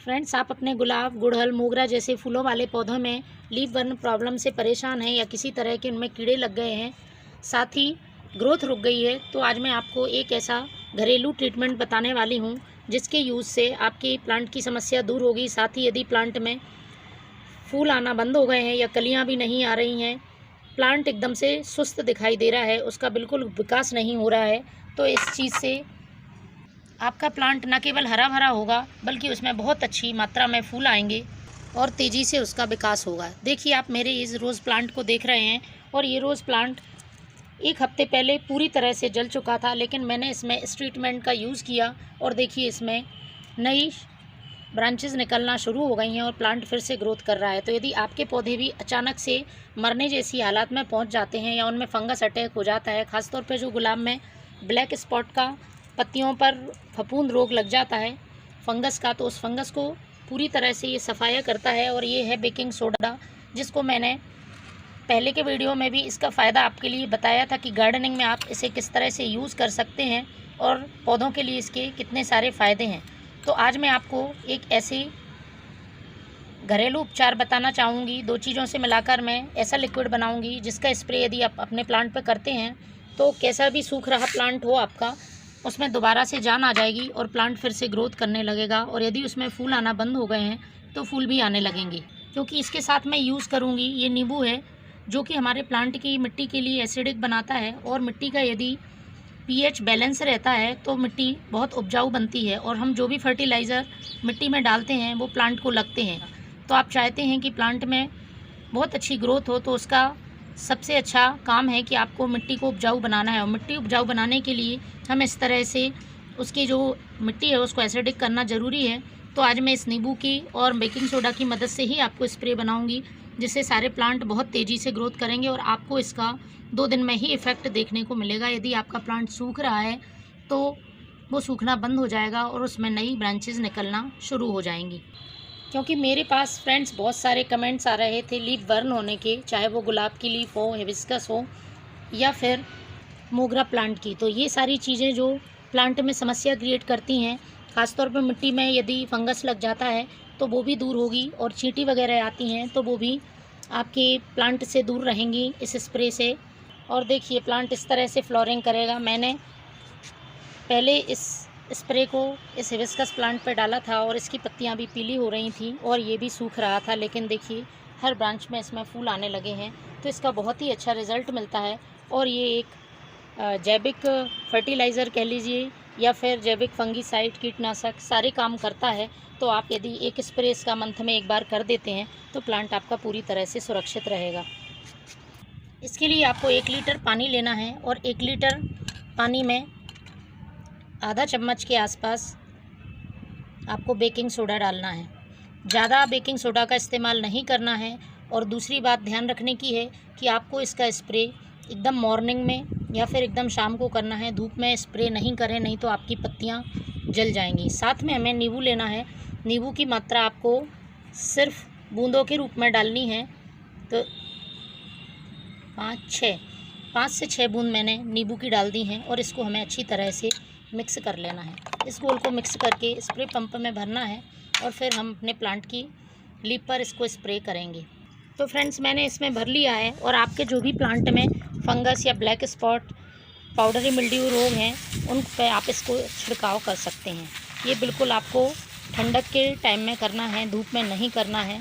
Friends, आप अपने गुलाब, गुड़हल, मोगरा जैसे फूलों वाले पौधों में लीफ बर्न प्रॉब्लम से परेशान हैं या किसी तरह के उनमें कीड़े लग गए हैं, साथ ही ग्रोथ रुक गई है, तो आज मैं आपको एक ऐसा घरेलू ट्रीटमेंट बताने वाली हूं जिसके यूज़ से आपकी प्लांट की समस्या दूर होगी। साथ ही यदि प्लांट में फूल आना बंद हो गए हैं या कलियां भी नहीं आ रही हैं, प्लांट एकदम से सुस्त दिखाई दे रहा है, उसका बिल्कुल विकास नहीं हो रहा है, तो इस चीज़ से आपका प्लांट न केवल हरा भरा होगा बल्कि उसमें बहुत अच्छी मात्रा में फूल आएंगे और तेज़ी से उसका विकास होगा। देखिए, आप मेरे इस रोज़ प्लांट को देख रहे हैं और ये रोज़ प्लांट एक हफ्ते पहले पूरी तरह से जल चुका था, लेकिन मैंने इसमें इस ट्रीटमेंट का यूज़ किया और देखिए इसमें नई ब्रांचेस निकलना शुरू हो गई हैं और प्लांट फिर से ग्रोथ कर रहा है। तो यदि आपके पौधे भी अचानक से मरने जैसी हालात में पहुंच जाते हैं या उनमें फंगस अटैक हो जाता है, ख़ासतौर पे जो गुलाब में ब्लैक स्पॉट का पत्तियों पर फफूंद रोग लग जाता है फंगस का, तो उस फंगस को पूरी तरह से ये सफाया करता है। और ये है बेकिंग सोडा, जिसको मैंने पहले के वीडियो में भी इसका फ़ायदा आपके लिए बताया था कि गार्डनिंग में आप इसे किस तरह से यूज़ कर सकते हैं और पौधों के लिए इसके कितने सारे फ़ायदे हैं। तो आज मैं आपको एक ऐसे घरेलू उपचार बताना चाहूँगी। दो चीज़ों से मिलाकर मैं ऐसा लिक्विड बनाऊँगी जिसका स्प्रे यदि आप अपने प्लांट पर करते हैं तो कैसा भी सूख रहा प्लांट हो आपका, उसमें दोबारा से जान आ जाएगी और प्लांट फिर से ग्रोथ करने लगेगा। और यदि उसमें फूल आना बंद हो गए हैं तो फूल भी आने लगेंगे। क्योंकि इसके साथ मैं यूज़ करूँगी ये नींबू है, जो कि हमारे प्लांट की मिट्टी के लिए एसिडिक बनाता है और मिट्टी का यदि पीएच बैलेंस रहता है तो मिट्टी बहुत उपजाऊ बनती है और हम जो भी फर्टिलाइज़र मिट्टी में डालते हैं वो प्लांट को लगते हैं। तो आप चाहते हैं कि प्लांट में बहुत अच्छी ग्रोथ हो, तो उसका सबसे अच्छा काम है कि आपको मिट्टी को उपजाऊ बनाना है। और मिट्टी उपजाऊ बनाने के लिए हम इस तरह से उसकी जो मिट्टी है उसको एसिडिक करना ज़रूरी है। तो आज मैं इस नींबू की और बेकिंग सोडा की मदद से ही आपको स्प्रे बनाऊंगी, जिससे सारे प्लांट बहुत तेज़ी से ग्रोथ करेंगे और आपको इसका 2 दिन में ही इफ़ेक्ट देखने को मिलेगा। यदि आपका प्लांट सूख रहा है तो वो सूखना बंद हो जाएगा और उसमें नई ब्रांचेज़ निकलना शुरू हो जाएंगी। क्योंकि मेरे पास फ्रेंड्स बहुत सारे कमेंट्स आ रहे थे लीफ बर्न होने के, चाहे वो गुलाब की लीफ हो, हिबिस्कस हो या फिर मोगरा प्लांट की। तो ये सारी चीज़ें जो प्लांट में समस्या क्रिएट करती हैं, ख़ासतौर पर मिट्टी में यदि फंगस लग जाता है तो वो भी दूर होगी और चींटी वगैरह आती हैं तो वो भी आपके प्लांट से दूर रहेंगी इस स्प्रे से। और देखिए प्लांट इस तरह से फ्लोरिंग करेगा। मैंने पहले इस स्प्रे को इस हिबिस्कस प्लांट पर डाला था और इसकी पत्तियां भी पीली हो रही थी और ये भी सूख रहा था, लेकिन देखिए हर ब्रांच में इसमें फूल आने लगे हैं। तो इसका बहुत ही अच्छा रिज़ल्ट मिलता है और ये एक जैविक फर्टिलाइज़र कह लीजिए या फिर जैविक फंगीसाइड कीटनाशक सारे काम करता है। तो आप यदि एक स्प्रे इसका मंथ में एक बार कर देते हैं तो प्लांट आपका पूरी तरह से सुरक्षित रहेगा। इसके लिए आपको 1 लीटर पानी लेना है और 1 लीटर पानी में आधा चम्मच के आसपास आपको बेकिंग सोडा डालना है। ज़्यादा बेकिंग सोडा का इस्तेमाल नहीं करना है। और दूसरी बात ध्यान रखने की है कि आपको इसका स्प्रे एकदम मॉर्निंग में या फिर एकदम शाम को करना है। धूप में स्प्रे नहीं करें, नहीं तो आपकी पत्तियां जल जाएंगी। साथ में हमें नींबू लेना है। नींबू की मात्रा आपको सिर्फ बूंदों के रूप में डालनी है। तो 5 से 6 बूंद मैंने नींबू की डाल दी हैं और इसको हमें अच्छी तरह से मिक्स कर लेना है। इस घोल को मिक्स करके स्प्रे पंप में भरना है और फिर हम अपने प्लांट की लीफ पर इसको स्प्रे करेंगे। तो फ्रेंड्स, मैंने इसमें भर लिया है और आपके जो भी प्लांट में फंगस या ब्लैक स्पॉट, पाउडरी मिल्ड्यू रोग हैं, उन पे आप इसको छिड़काव कर सकते हैं। ये बिल्कुल आपको ठंडक के टाइम में करना है, धूप में नहीं करना है।